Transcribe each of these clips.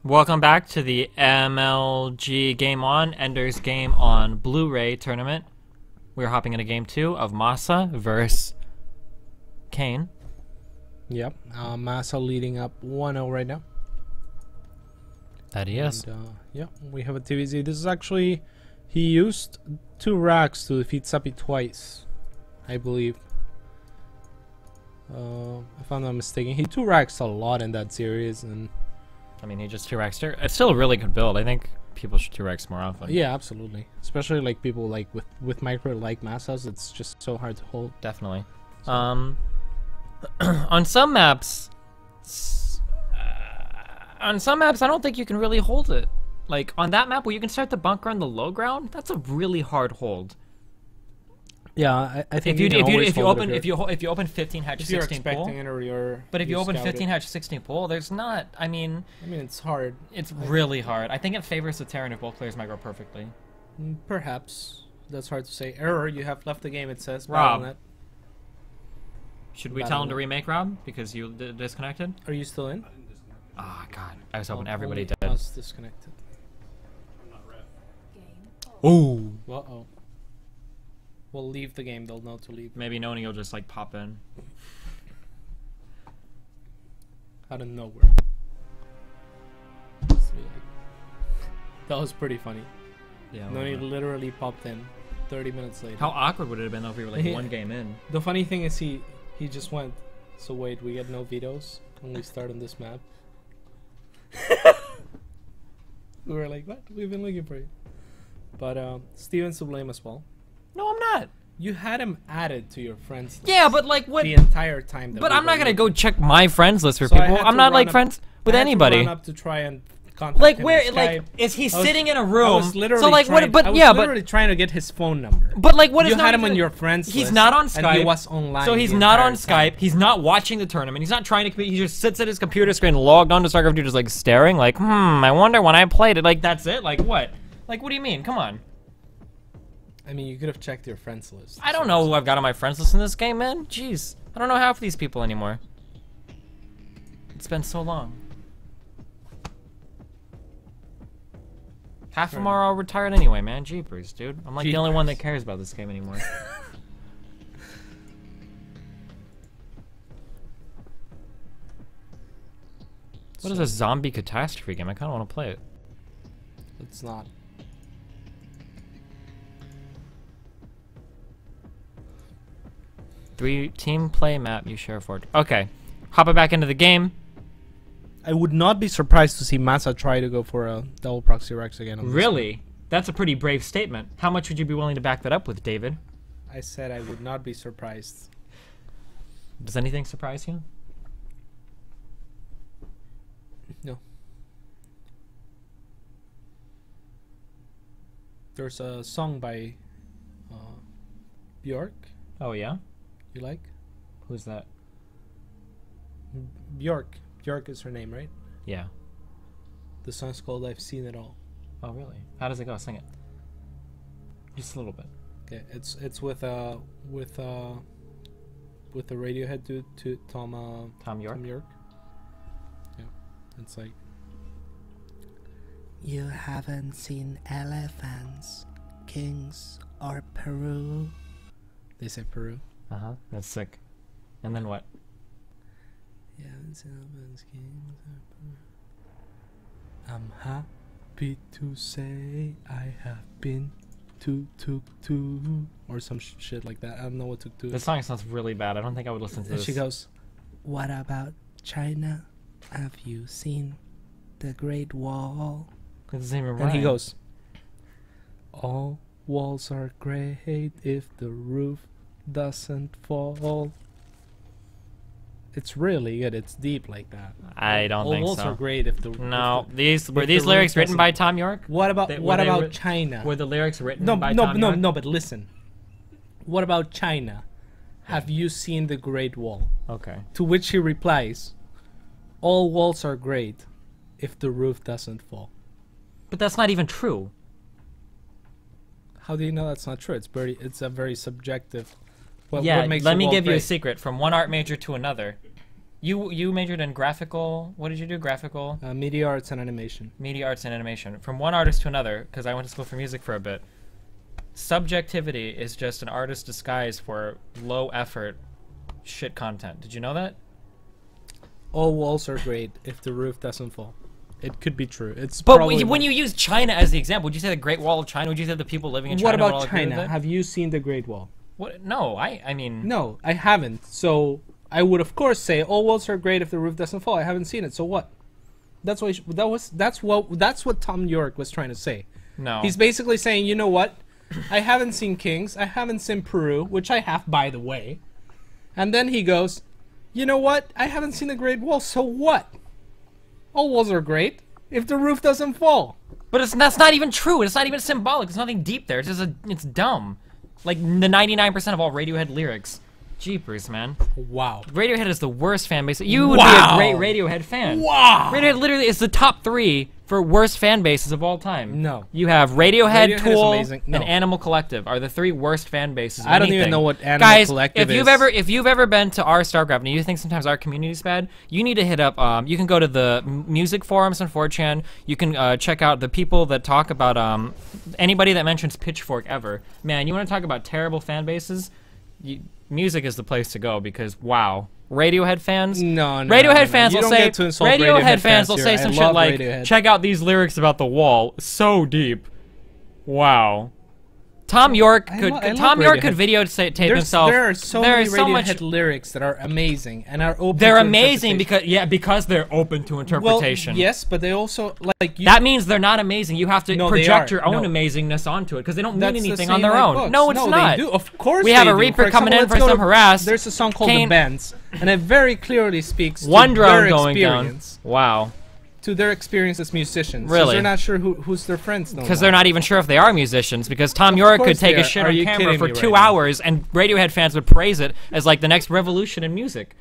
Welcome back to the MLG Game On, Ender's Game on Bluray tournament. We're hopping into game 2 of Masa versus Kane. Yep, Masa leading up 1-0 right now. That he is. And, yeah, we have a TVZ. This is actually, he used 2 racks to defeat Sapi twice, I believe. If I'm not mistaken, he 2 racks a lot in that series, and I mean, he just 2-racks there. It's still a really good build. I think people should 2-racks more often. yeah, absolutely. Especially like people like with micro like Masas, it's just so hard to hold. Definitely. So. On some maps, I don't think you can really hold it. Like on that map where you can start the bunker on the low ground, that's a really hard hold. Yeah, I think if you open 15 hatch 16 pool, but if you open 15 hatch 16 pool, there's not. I mean it's hard. It's really hard. I think it favors the Terran if both players might go perfectly. Perhaps that's hard to say. Error, you have left the game. It says. Rob, should we tell him to remake, Rob, because you disconnected? Are you still in? Oh God, I was hoping everybody did. I was disconnected. Oh. Uh-oh. We'll leave the game. They'll know to leave. Maybe Noni will just like pop in. Out of nowhere. That was pretty funny. Yeah. Noni literally popped in 30 minutes later. How awkward would it have been though if we were like one game in? The funny thing is he just went. So wait, we get no vetoes when we start on this map. We were like, what? We've been looking for you. But Steven's to blame as well. No, I'm not. You had him added to your friends list. Yeah, but like what? The entire time. But I'm not gonna go check my friends list for people. I'm not like friends with anybody. Run up to try and contact like him where? Like is he sitting in a room? I was literally so like trying, what? But yeah, but literally trying to get his phone number. But like what is? You had him on your friends list. He's not on Skype. And he was online. So he's not on Skype. He's not watching the tournament. He's not trying to compete. He just sits at his computer screen, logged onto StarCraft 2, just like staring. Like I wonder when I played it. Like that's it. Like what? Like what do you mean? Come on. I mean, you could have checked your friends list. I don't know who I've got on my friends list in this game, man. Jeez. I don't know half of these people anymore. It's been so long. Half of them are all retired anyway, man. Jeepers, dude. I'm like the only one that cares about this game anymore. What is a zombie catastrophe game? I kind of want to play it. It's not. Team play map you share for. Okay, hopping back into the game. I would not be surprised to see Masa try to go for a double proxy Rex again. Really? That's a pretty brave statement. How much would you be willing to back that up with, David? I said I would not be surprised. Does anything surprise you? No. There's a song by Björk. Oh yeah? You like? Who's that? Björk. Björk is her name, right? Yeah. The song's called I've Seen It All. Oh really? How does it go? Sing it. Just a little bit. Okay, it's with the Radiohead dude to Tom York. Tom York. Yeah. It's like you haven't seen elephants, kings, or Peru. They say Peru. Uh-huh. That's sick. And then what? Yeah, it's elephants, kings, or Peru. I'm happy to say I have been to Tuk-Tuk or some shit like that. I don't know what Tuk-Tuk is. This song sounds really bad. I don't think I would listen to this. She goes, what about China? Have you seen the Great Wall? It doesn't even rhyme. And he goes, all walls are great if the roof doesn't fall. It's really good. It's deep like that. I don't think so. All walls are great if the no. Were these lyrics written by Tom York? What about China? Were the lyrics written by Tom York? No. But listen. What about China? Have you seen the Great Wall? Okay. To which he replies, all walls are great if the roof doesn't fall. But that's not even true. How do you know that's not true? It's a very subjective. Let me give you a secret. From one art major to another, You majored in graphical. What did you do? Graphical. Media arts and animation. Media arts and animation. From one artist to another, because I went to school for music for a bit. Subjectivity is just an artist's disguise for low effort shit content. Did you know that? All walls are great if the roof doesn't fall. It could be true. It's But probably when you use China as the example, would you say the Great Wall of China? Would you say the people living in China what would about all agree with China? it? Have you seen the Great Wall? What? No, I mean... No, I haven't. So I would of course say all walls are great if the roof doesn't fall. I haven't seen it. So what? That's what that's what Tom York was trying to say. No. He's basically saying, you know what? I haven't seen Kings. I haven't seen Peru, which I have, by the way. And then he goes, you know what? I haven't seen the Great Wall. So what? All walls are great if the roof doesn't fall. But that's not even true. It's not even symbolic. There's nothing deep there. It's just it's dumb. Like the 99% of all Radiohead lyrics. Jeepers, man. Wow. Radiohead is the worst fan base. You would Wow. be a great Radiohead fan. Wow. Radiohead literally is the top 3 for worst fan bases of all time. No. You have Radiohead, Radiohead is Tool, amazing. No. and Animal Collective are the 3 worst fan bases. Of I don't anything. even know what Animal Guys, Collective if you've ever been to our Starcraft and you think sometimes our community's bad, you need to hit up. You can go to the music forums on 4chan. You can check out the people that talk about anybody that mentions Pitchfork ever. Man, you want to talk about terrible fan bases? Music is the place to go because wow, Radiohead fans. No. Radiohead fans You will don't say get to insult Radiohead fans will here. say I some shit love like, Radiohead. "Check out these lyrics about the wall, so deep." Wow. Tom York I could love Tom York Radiohead. could videotape himself. There are so many so Radiohead much. lyrics that are amazing and are open. They're to amazing interpretation. because they're open to interpretation. Well, yes, but they also like you, That means they're not amazing. You have to No, they project are. your own No. amazingness onto it because they don't mean that's the anything same on their like own. books. No, it's not. They do. Of course, We have they a do. Reaper For coming example, in for let's go some to- harass. There's a song called Kane- The Bends, and it very clearly speaks One to drone their going experience. down. Wow. To their experience as musicians. 'Cause Really? they're not sure who's their friends. Because they're not even sure if they are musicians. Because Tom York could course take they a are. shit Are on you camera kidding for me 2 right now? hours, and Radiohead fans would praise it as like the next revolution in music.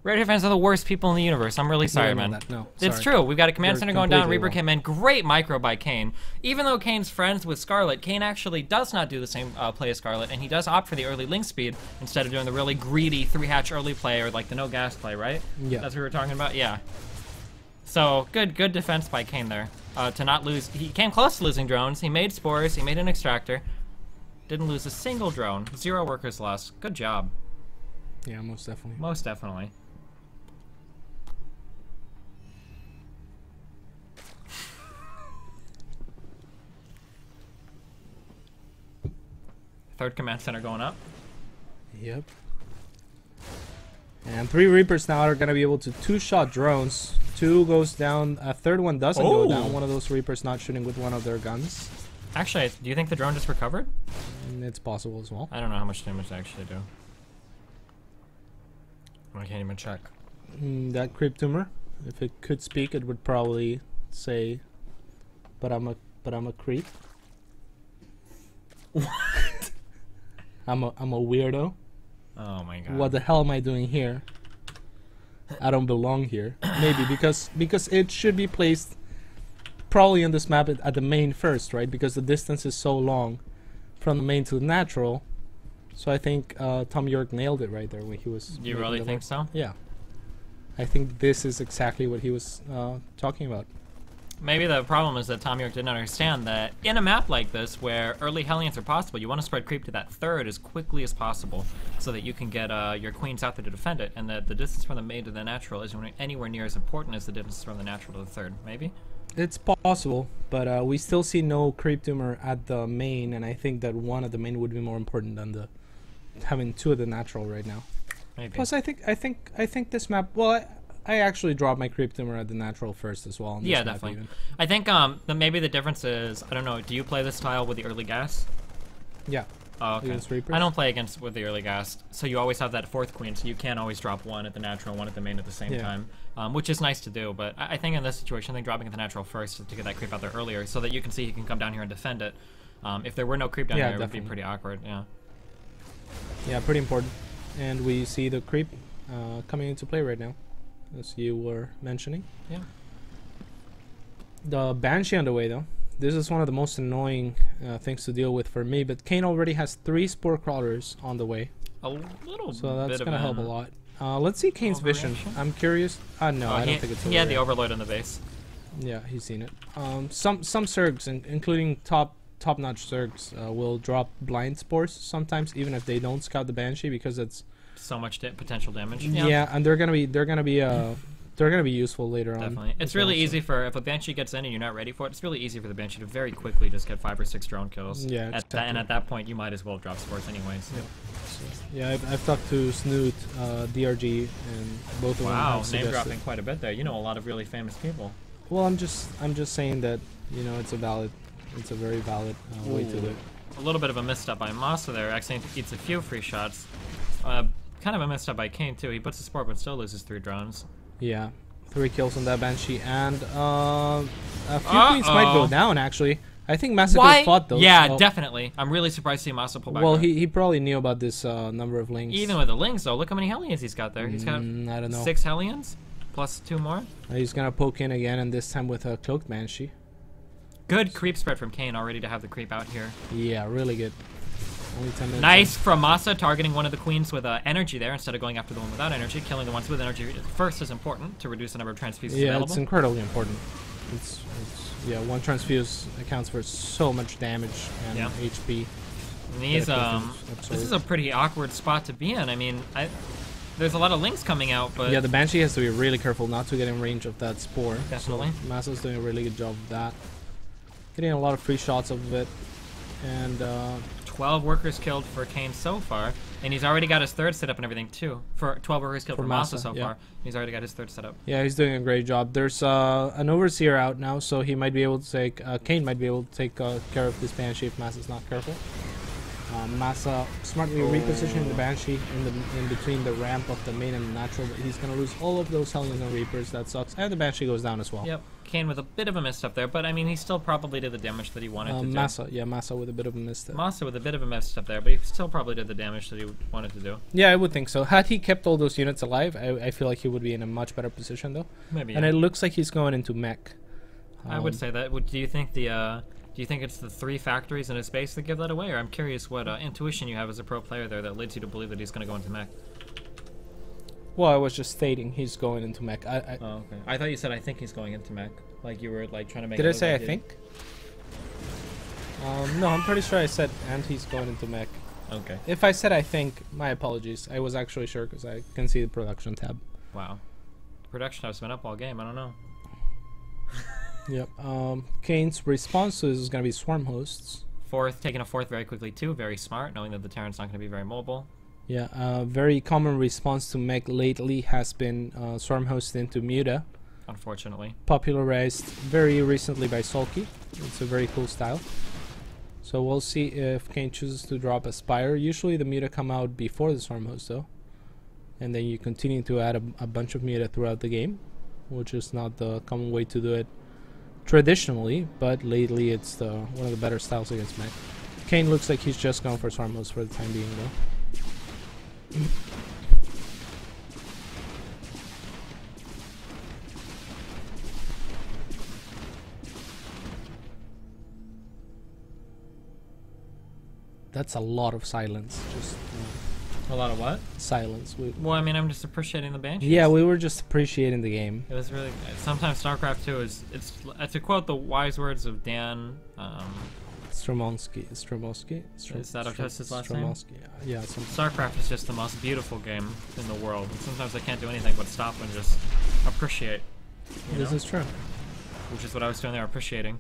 Radiohead fans are the worst people in the universe. I'm really sorry, man. No, It's sorry. true. We've got a command You're center going down. completely Reaper wrong. came in. Great micro by Kane. Even though Kane's friends with Scarlet, Kane actually does not do the same play as Scarlet, and he does opt for the early link speed instead of doing the really greedy 3-hatch early play or like the no gas play, right? Yeah. That's what we were talking about? Yeah. So, good defense by Kane there. To not lose. He came close to losing drones. He made spores. He made an extractor. Didn't lose a single drone. 0 workers lost. Good job. Yeah, most definitely. Most definitely. Third command center going up. Yep. And 3 Reapers now are gonna be able to 2-shot drones. 2 goes down. A third one doesn't go down. One of those Reapers not shooting with one of their guns. Actually, do you think the drone just recovered? It's possible as well. I don't know how much damage they actually do. I can't even check. That creep tumor, if it could speak, it would probably say, "But I'm a creep." What? I'm a weirdo. Oh my god. What the hell am I doing here? I don't belong here. Maybe because it should be placed probably on this map at the main first, right? Because the distance is so long from the main to the natural. So I think Tom York nailed it right there when he was. You making really the think list. so? Yeah. I think this is exactly what he was talking about. Maybe the problem is that Tom York didn't understand that in a map like this, where early Hellions are possible, you want to spread creep to that third as quickly as possible, so that you can get your queens out there to defend it, and that the distance from the main to the natural isn't anywhere near as important as the distance from the natural to the third. Maybe? It's possible, but we still see no creep tumor at the main, and I think that one at the main would be more important than the having 2 at the natural right now. Maybe. Plus, I think this map. Well, I actually dropped my creep tumor at the natural first as well. On this Yeah, map definitely. even. I think maybe the difference is, I don't know, do you play this style with the early gas? Yeah. Oh, okay. Against Reapers? I don't play with the early gas, so you always have that 4th queen, so you can always drop 1 at the natural, 1 at the main at the same time, which is nice to do. But I think in this situation, I think dropping at the natural first to get that creep out there earlier, so that you can see he can come down here and defend it. If there were no creep down here, it would be pretty awkward. Yeah. Yeah, pretty important. And we see the creep coming into play right now, as you were mentioning. Yeah. The Banshee on the way, though. This is one of the most annoying things to deal with for me, but Kane already has 3 Spore Crawlers on the way. A little So that's bit going to of help a ammo. lot. Let's see Kane's vision. Overreaction? I'm curious. No, I don't think it's he had the overreaction. overload on the base. Yeah, he's seen it. Some Zergs, including top-notch Zergs, will drop blind spores sometimes, even if they don't scout the Banshee, because it's So much potential damage. yeah, and they're gonna be useful later on. Definitely. It's as really well, easy for, if a Banshee gets in and you're not ready for it, it's really easy for the Banshee to very quickly just get 5 or 6 drone kills. Yeah, And at that point, you might as well drop spores anyways. Yep. So, yeah, I've talked to Snoot, DRG, and both of them Wow, have name suggested. dropping quite a bit there. You know a lot of really famous people. Well, I'm just saying that, you know, it's a very valid way to do it. A little bit of a misstep by Masa there. Actually eats a few free shots. Kind of a misstep by Kane too. He puts a sport but still loses 3 drones. Yeah, 3 kills on that Banshee, and a few queens might go down actually. I think Masa could have fought those. Yeah, Oh, definitely. I'm really surprised to see Masa pull back. well, up. he probably knew about this number of links. Even with the links though, look how many Hellions he's got there. He's got I don't know. 6 Hellions plus 2 more. He's gonna poke in again, and this time with a cloaked Banshee. Good creep spread from Kane already to have the creep out here. Yeah, really good. Only 10 minutes. Nice from Masa, targeting one of the queens with energy there instead of going after the one without energy. Killing the ones with energy first is important to reduce the number of transfuses Yeah, available. it's incredibly important. It's yeah, 1 transfuse accounts for so much damage and Yeah. HP. And these, Absurd. this is a pretty awkward spot to be in. I mean, there's a lot of links coming out, but Yeah, the Banshee has to be really careful not to get in range of that spore. Definitely. So Masa's doing a really good job of that. Getting a lot of free shots of it. And 12 workers killed for Kane so far, and he's already got his 3rd set up and everything too. For 12 workers killed For for Masa Masa, so yeah. far, he's already got his 3rd set up. yeah, he's doing a great job. There's an Overseer out now, so he might be able to take, Kane might be able to take care of this Banshee if Masa's not careful. Masa smartly repositioning the Banshee in between the ramp of the main and the natural, but he's going to lose all of those Hellions and Reapers. That sucks. And the Banshee goes down as well. Yep, Kane with a bit of a misstep there, but I mean, he still probably did the damage that he wanted to do. Masa with a bit of a misstep. Masa with a bit of a misstep there, but he still probably did the damage that he wanted to do. Yeah, I would think so. Had he kept all those units alive, I feel like he would be in a much better position though. Maybe. And Yeah. it looks like he's going into mech. I would say that. Do you think do you think it's the 3 factories in his base that give that away, or I'm curious what intuition you have as a pro player there that leads you to believe that he's going to go into mech? Well, I was just stating he's going into mech. Oh, okay. I thought you said I think he's going into mech, like you were like trying to make. Did it I look say I like you- think? No, I'm pretty sure I said and he's going into mech. Okay. If I said I think, my apologies. I was actually sure because I can see the production tab. Wow. Production has been up all game. I don't know. Yep. Kane's response to this is going to be swarm hosts. Taking a 4th very quickly too. Very smart, knowing that the Terran's not going to be very mobile. Yeah. Very common response to mech lately has been swarm host into Muta. Unfortunately. Popularized very recently by Sulky. It's a very cool style. So we'll see if Kane chooses to drop a Spire. Usually the Muta come out before the Swarm Host though. And then you continue to add a bunch of Muta throughout the game, which is not the common way to do it traditionally, but lately it's one of the better styles against mech. Kane looks like he's just going for Swarm Host for the time being though. That's a lot of silence. Just A lot of what? silence. Well, I mean, I'm just appreciating the Banshees. Yeah, we were just appreciating the game. It was really. Sometimes StarCraft 2 is. It's to quote the wise words of Dan. Stromowski. Is that just his last name? Yeah. StarCraft is just the most beautiful game in the world. And sometimes I can't do anything but stop and just appreciate. This is true. Which is what I was doing there, appreciating.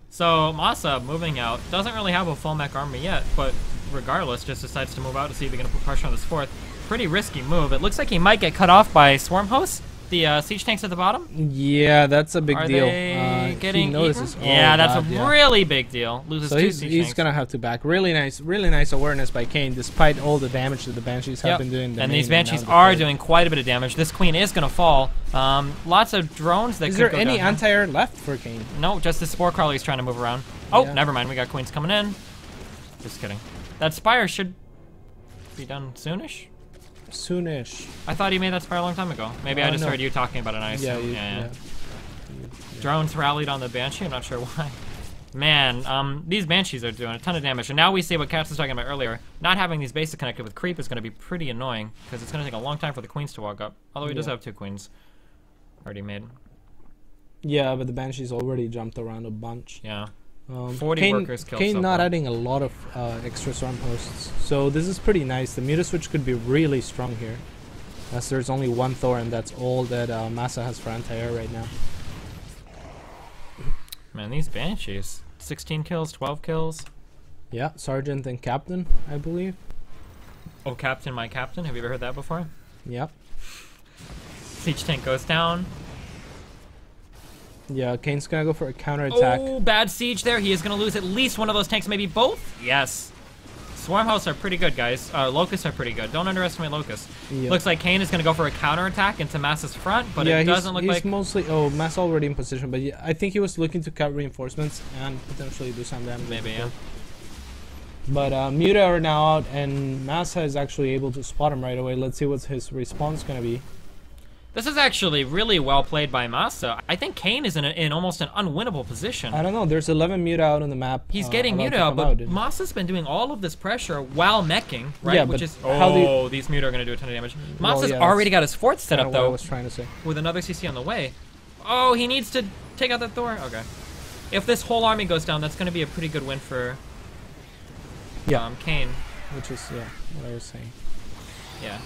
So Masa moving out doesn't really have a full mech army yet, but regardless, just decides to move out to see if he can put pressure on this 4th. Pretty risky move. It looks like he might get cut off by swarm hosts. The siege tanks at the bottom. Yeah, that's a big Are deal. they getting he notices. eaten? Yeah, Oh, that's God, a yeah. really big deal. Loses So 2 he's siege tanks. gonna have to back. Really nice awareness by Kane, despite all the damage that the Banshees have been doing. And these Banshees are doing quite a bit of damage. This queen is gonna fall. Lots of drones that Is could there go any down. anti-air left for Kane? No, just the spore crawler he's trying to move around. Oh, Yeah. never mind. We got queens coming in. Just kidding. That spire should be done soonish. Soonish. I thought he made that spire a long time ago. Maybe I just no. heard you talking about it. And I Yeah, assumed- yeah. Drones rallied on the Banshee. I'm not sure why. Man, these Banshees are doing a ton of damage. And now we see what Cats was talking about earlier. Not having these bases connected with creep is going to be pretty annoying, because it's going to take a long time for the queens to walk up. Although he does have 2 queens already made. Yeah, but the Banshees already jumped around a bunch. Yeah. 40 Kane, workers killed Kane so not far. adding a lot of extra storm posts. So this is pretty nice. The Muta switch could be really strong here, as there's only 1 Thor, and that's all that Masa has for anti-air right now. Man, these Banshees. 16 kills, 12 kills. Yeah, Sergeant and Captain, I believe. Oh, Captain, my Captain. Have you ever heard that before? Yep. Siege tank goes down. Yeah, Kane's gonna go for a counterattack. Oh, bad siege there. He is going to lose at least one of those tanks, maybe both. Yes. Swarm hosts are pretty good, guys. Locusts are pretty good. Don't underestimate Locusts. Yep. Looks like Kane is going to go for a counterattack into Masa's front, but yeah, it doesn't look he's like... mostly... Oh, Masa already in position, but yeah, I think he was looking to cut reinforcements and potentially do some damage. Maybe, yeah. But Muta are now out, and Masa is actually able to spot him right away. Let's see what his response going to be. This is actually really well played by Masa. I think Kane is in almost an unwinnable position. I don't know. There's 11 Muta out on the map. He's getting allowed Muta to out, come but Masa's been doing all of this pressure while meching, right? Yeah, Which but is... how do you- Oh, these Muta are going to do a ton of damage. Well, Masa's yeah, already that's got his fourth set kinda up, what I though, was trying to say. with another CC on the way. Oh, he needs to take out that Thor? Okay. If this whole army goes down, that's going to be a pretty good win for Kane. Which is, yeah, what I was saying. Yeah.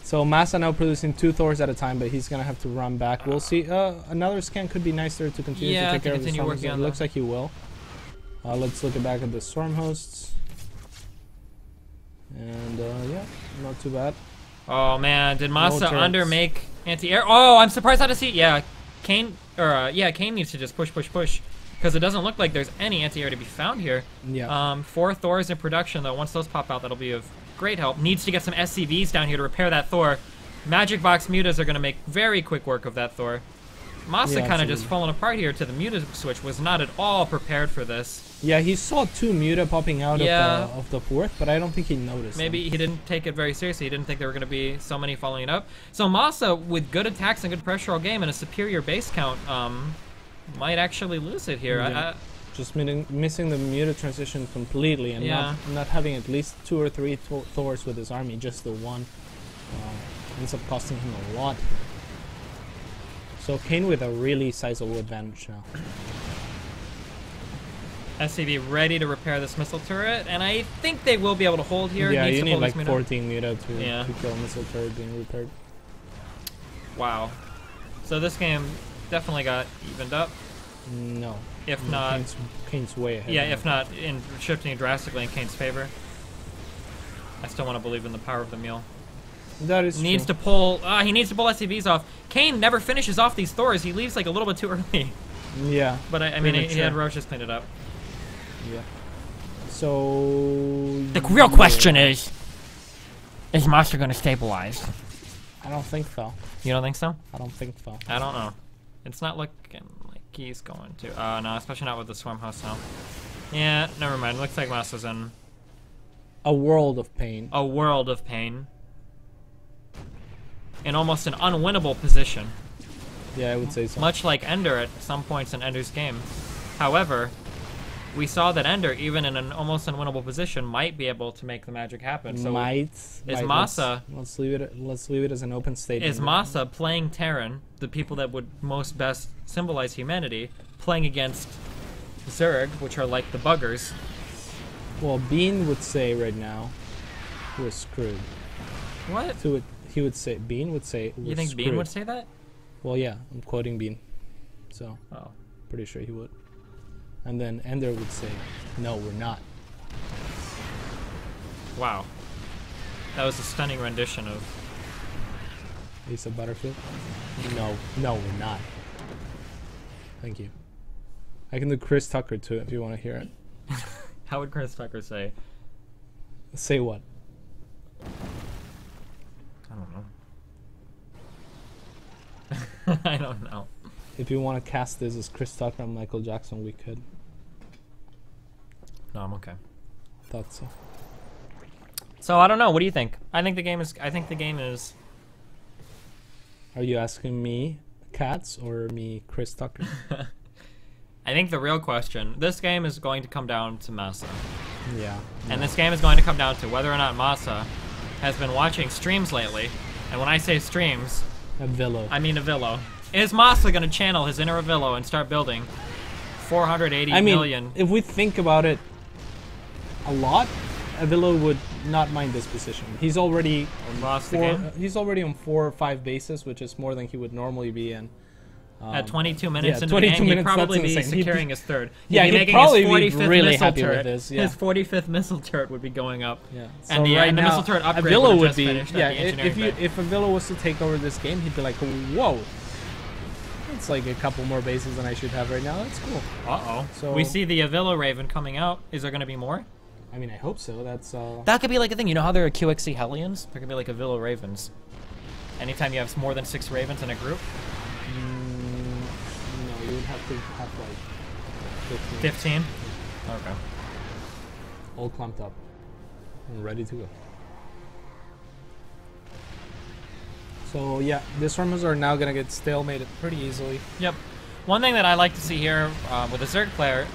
So Masa now producing 2 Thors at a time, but he's gonna have to run back. We'll see. Another scan could be nicer to continue Yeah, to take to care of the continue storm working hosts. on It looks that. like he will. Let's look back at the storm hosts. And yeah, not too bad. Oh, man. Did Masa turrets. undermake anti-air? Oh, I'm surprised not to see... Yeah, Kane... Kane needs to just push. Because it doesn't look like there's any anti-air to be found here. Yeah. 4 Thors in production, though. Once those pop out, that'll be of great help. Needs to get some SCVs down here to repair that Thor. Magic Box Mutas are going to make very quick work of that Thor. Masa Yeah, kind of just absolutely. falling apart here to the Muta switch. Was not at all prepared for this. Yeah, he saw 2 Muta popping out Yeah. of the 4th, but I don't think he noticed. Maybe he didn't take it very seriously. He didn't think there were going to be so many following it up. So Masa, with good attacks and good pressure all game and a superior base count, might actually lose it here. Yeah. Just missing the Muta transition completely, and Yeah. not having at least 2 or 3 Thors with his army. Just the one ends up costing him a lot. So Kane with a really sizable advantage now. SCV ready to repair this missile turret, and I think they will be able to hold here. Yeah, Needs you to need pull like this Muta. 14 Muta to Yeah. kill a missile turret being repaired. Wow. So this game definitely got evened up. No. If not, Kane's way ahead. yeah, now. if not in shifting drastically in Kane's favor. I still want to believe in the power of the mule. That is Needs true. to pull. He needs to pull SCVs off. Kane never finishes off these Thors. He leaves like a little bit too early. Yeah. But I mean, he Premature. had Roche just clean it up. Yeah. So The real question is Masa going to stabilize? I don't think so. You don't think so? I don't think so. I don't know. It's not looking like he's going to. No, especially not with the Swarm Host now. Yeah, never mind. Looks like Masa's in A world of pain. a world of pain. In almost an unwinnable position. Yeah, I would say so. Much like Ender at some points in Ender's game. However, we saw that Ender, even in an almost unwinnable position, might be able to make the magic happen. So might. Masa- Let's leave it. Let's leave it as an open statement. is Masa playing Terran, the people that would most best symbolize humanity, playing against Zerg, which are like the buggers. Well, Bean would say right now, we're screwed. What? So he would say. Bean would say. We're You think screwed. Bean would say that? Well, yeah, I'm quoting Bean, so Oh. pretty sure he would. And then Ender would say, "No, we're not." Wow. That was a stunning rendition of... Lisa Butterfield. No, we're not. Thank you. I can do Chris Tucker too if you want to hear it. How would Chris Tucker say? Say what? I don't know. I don't know. If you want to cast this as Chris Tucker and Michael Jackson, we could. No, I'm okay. Thought so. So I don't know. What do you think? I think the game is. Are you asking me, Cats, or me, Chris Tucker? I think the real question, this game is going to come down to Masa. Yeah. And this game is going to come down to whether or not Masa has been watching streams lately. And when I say streams, Avillo. I mean Avillo. Is Masa going to channel his inner Avillo and start building 480 million? If we think about it a lot, Avillo would not mind this position. He's already Lost the game? He's already on 4 or 5 bases, which is more than he would normally be in. At 22 minutes yeah, into 22 the game, he'd minutes, probably that's be insane. securing his third. Yeah, he'd be he'd making probably his be 45th really missile happy with turret. this, yeah. His 45th missile turret would be going up. Yeah. And So the, right and the now, missile turret upgrade Avillo would would just be finished yeah. at the engineering bay. If Avillo was to take over this game, he'd be like, whoa, it's like a couple more bases than I should have right now. That's cool. Uh-oh. So- We see the Avillo Raven coming out. Is there going to be more? I mean, I hope so. That's That could be like a thing. You know how there are QXC Hellions? There could be like Avillo Ravens. Anytime you have more than 6 Ravens in a group. no, you would have to have like 15. 15? Okay. All clamped up and ready to go. So yeah, these rumors are now gonna get stalemated pretty easily. Yep. One thing that I like to see here with a Zerg player,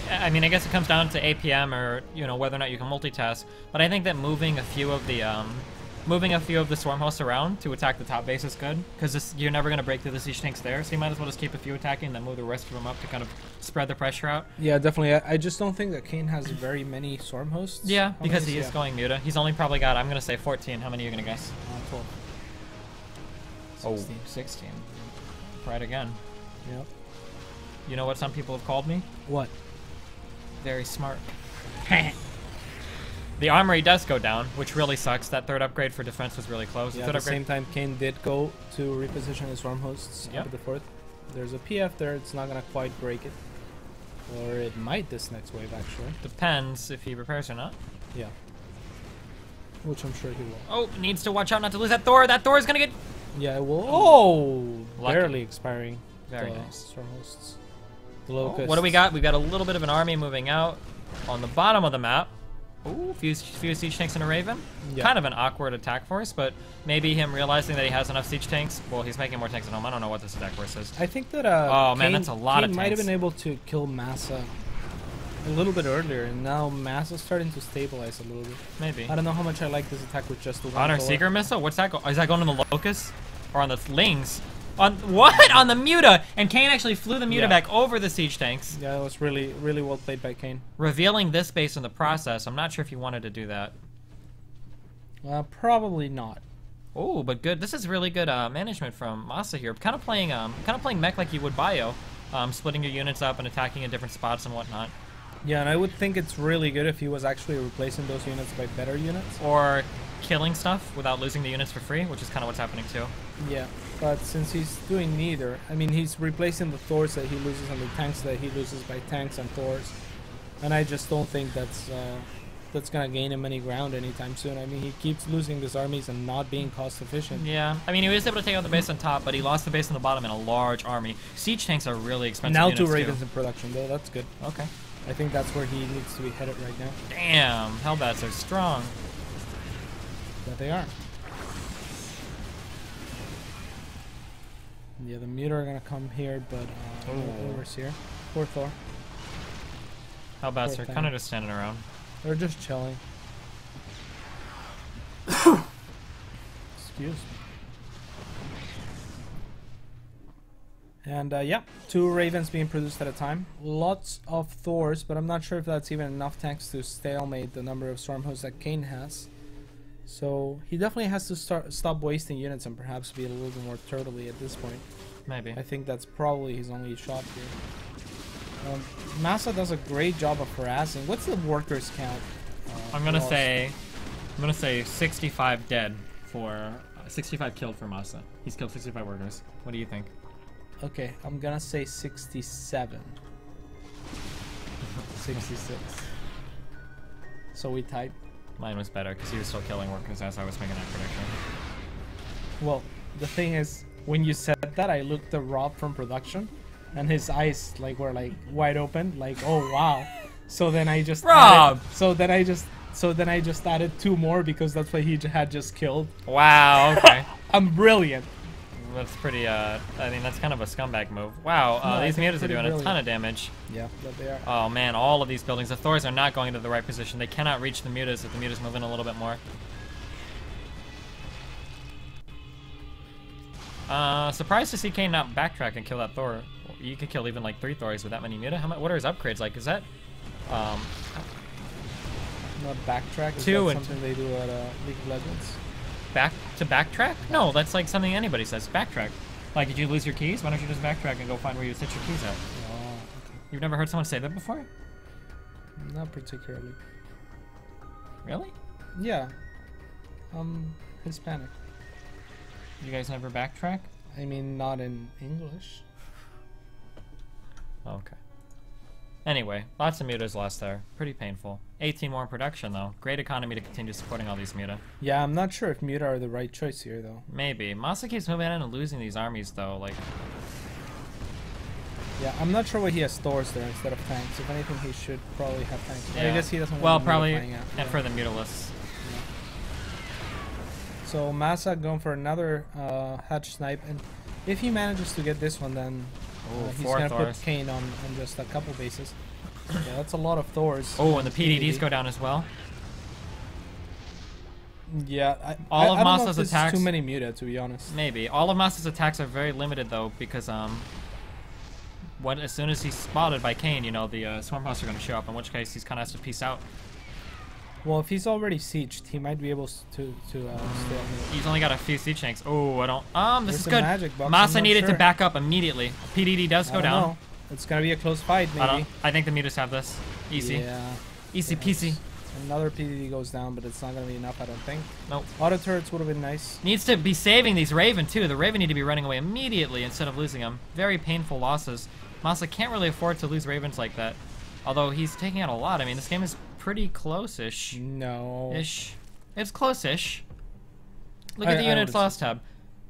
I mean, I guess it comes down to APM or, you know, whether or not you can multitask, but I think that moving a few of the swarm hosts around to attack the top base is good, because you're never going to break through the siege tanks there, so you might as well just keep a few attacking and then move the rest of them up to kind of spread the pressure out. Yeah, definitely. I just don't think that Kane has very many swarm hosts. Yeah, How because many he is is going muta. He's only probably got, I'm going to say 14. How many are you going to guess? 12. 16. 16. Right again. Yep. You know what some people have called me? What? Very smart. The armory does go down, which really sucks. That third upgrade for defense was really close. Yeah, The at third the same time, Kane did go to reposition his swarm hosts Yep. up at the fourth. There's a PF there. It's not gonna quite break it, or it might this next wave actually. depends if he repairs or not. Yeah. Which I'm sure he will. Oh, needs to watch out not to lose that Thor. That Thor is gonna get. Yeah, it will. Oh, Lucky. barely expiring. Very the nice. Swarm hosts. The Oh, locusts. what do we got? We've got a little bit of an army moving out on the bottom of the map. Ooh, few siege tanks and a Raven. Yeah. Kind of an awkward attack force, but maybe him realizing that he has enough siege tanks. Well, he's making more tanks at home. I don't know what this attack force is. I think that Oh, man, Kane, that's a lot of Kane might have tanks. been able to kill Masa a little bit earlier, and now Masa's starting to stabilize a little bit. Maybe. I don't know how much I like this attack with just the one On our bullet. Seeker missile? What's that? Is that going on the Locust? Or on the Lings? On what? On the Muta! And Kane actually flew the Muta Yeah. back over the siege tanks, Yeah, it was really, really well played by Kane. revealing this base in the process. I'm not sure if he wanted to do that. Probably not. Oh, but good. This is really good management from Masa here. Kind of playing mech like you would Bio, splitting your units up and attacking in different spots and whatnot. Yeah, and I would think it's really good if he was actually replacing those units by better units. Or killing stuff without losing the units for free, which is kind of what's happening too. Yeah, but since he's doing neither, I mean, he's replacing the Thors that he loses and the tanks that he loses by tanks and Thors, and I just don't think that's gonna gain him any ground anytime soon. I mean, he keeps losing these armies and not being cost efficient. Yeah, I mean, he was able to take out the base on top, but he lost the base on the bottom in a large army. Siege tanks are really expensive Now units 2 Ravens too. in production, though. That's good. Okay. I think that's where he needs to be headed right now. Damn, Hellbats are strong. But they are. Yeah, the Muta are gonna come here, but over's here. Poor Thor. Hellbats Poor are thing. kind of just standing around. They're just chilling. Excuse me. And yeah, 2 Ravens being produced at a time. Lots of Thors, but I'm not sure if that's even enough tanks to stalemate the number of storm hosts that Kane has. So he definitely has to stop wasting units and perhaps be a little bit more turtley at this point. Maybe. I think that's probably his only shot here. Masa does a great job of harassing. What's the workers count? I'm gonna lost? say 65 dead for 65 killed for Masa. He's killed 65 workers. What do you think? Okay, I'm gonna say 67. 66. So we type. Mine was better because he was still killing workers as I was making that prediction. Well, the thing is, when you said that, I looked at Rob from production, and his eyes were wide open, like, oh wow. So then I just Rob! so then I just added 2 more because that's what he had just killed. Wow. Okay. I'm brilliant. That's pretty, I mean, that's kind of a scumbag move. Wow, No, these mutas are pretty doing a brilliant. ton of damage. Yeah, that they are. Oh man, all of these buildings. The Thors are not going into the right position. They cannot reach the mutas if the mutas move in a little bit more. Surprised to see Kane not backtrack and kill that Thor. You could kill even like 3 Thors with that many muta. How much? What are his upgrades like? Is that, Not backtrack. Is 2 that and something they do at League of Legends? backtrack? No, that's like something anybody says. Backtrack. Like, did you lose your keys? Why don't you just backtrack and go find where you set your keys at? Oh, okay. You've never heard someone say that before? Not particularly. Really? Yeah. Hispanic. You guys never backtrack? I mean, not in English. Okay. Anyway, lots of mutas lost there. Pretty painful. 18 more in production, though. Great economy to continue supporting all these muta. Yeah, I'm not sure if muta are the right choice here, though. Maybe. Masa keeps moving in and losing these armies, though. Like, Yeah, I'm not sure why he has Thors there instead of tanks. If anything, he should probably have tanks. I yeah. guess he doesn't want well, the muta probably, flying out. and for the mutalists. So Masa going for another hatch snipe, and if he manages to get this one, then he's 4 gonna Thors. put Kane on just a couple bases. Yeah, that's a lot of Thors. Oh, and the PDDs go down as well. Yeah, All I of don't know if Masa's this is attacks- too many muta, to be honest. Maybe. All of Masa's attacks are very limited, though, because, as soon as he's spotted by Kane, you know, the Swarm Hosts are going to show up, in which case he's kind of has to peace out. Well, if he's already sieged, he might be able to stay on it. He's only got a few siege tanks. Oh, I don't... this There's is a good. magic box, I'm Masa not needed to sure. back up immediately. PDD does I go don't down. know. It's gonna be a close fight, maybe. I think the mutas have this. Easy. Yeah. Easy Yes. peasy. Another PDD goes down, but it's not gonna be enough, I don't think. Nope. Auto turrets would have been nice. Needs to be saving these Raven, too. The Raven need to be running away immediately instead of losing them. Very painful losses. Masa can't really afford to lose Ravens like that. Although he's taking out a lot. I mean, this game is pretty close-ish. No. Ish. It's close-ish. Look I at the would units assume. lost tab.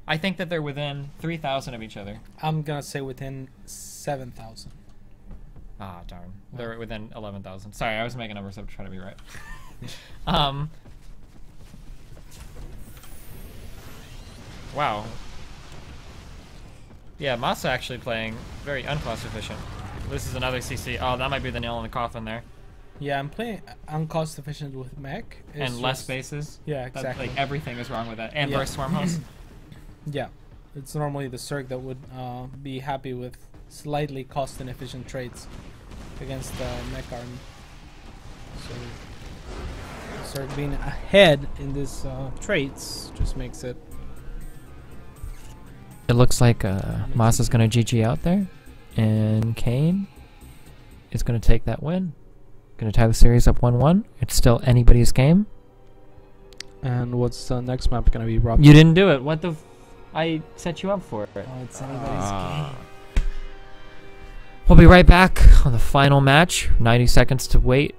I think that they're within 3,000 of each other. I'm gonna say within 7,000. Ah, darn. Wow. They're within 11,000. Sorry, I was making numbers up to try to be right. Wow. Yeah, Masa actually playing very uncost efficient. This is another CC. Oh, that might be the nail in the coffin there. Yeah, I'm playing uncost efficient with mech. And less bases. Yeah, That, exactly. like, everything is wrong with that. And Yeah. versus Swarm Host. Yeah, it's normally the Zerg that would be happy with slightly cost inefficient trades against the mech army. So Zerg being ahead in this traits just makes it. It looks like Masa's going to GG out there. And Kane is going to take that win. Going to tie the series up 1-1. It's still anybody's game. And what's the next map gonna be, Rob? You didn't do it. What the... I set you up for it. Oh, it's anybody's game. We'll be right back on the final match. 90 seconds to wait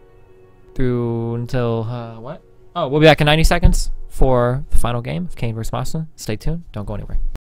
through until... what? Oh, we'll be back in 90 seconds for the final game of Kane vs. Masa. Stay tuned. Don't go anywhere.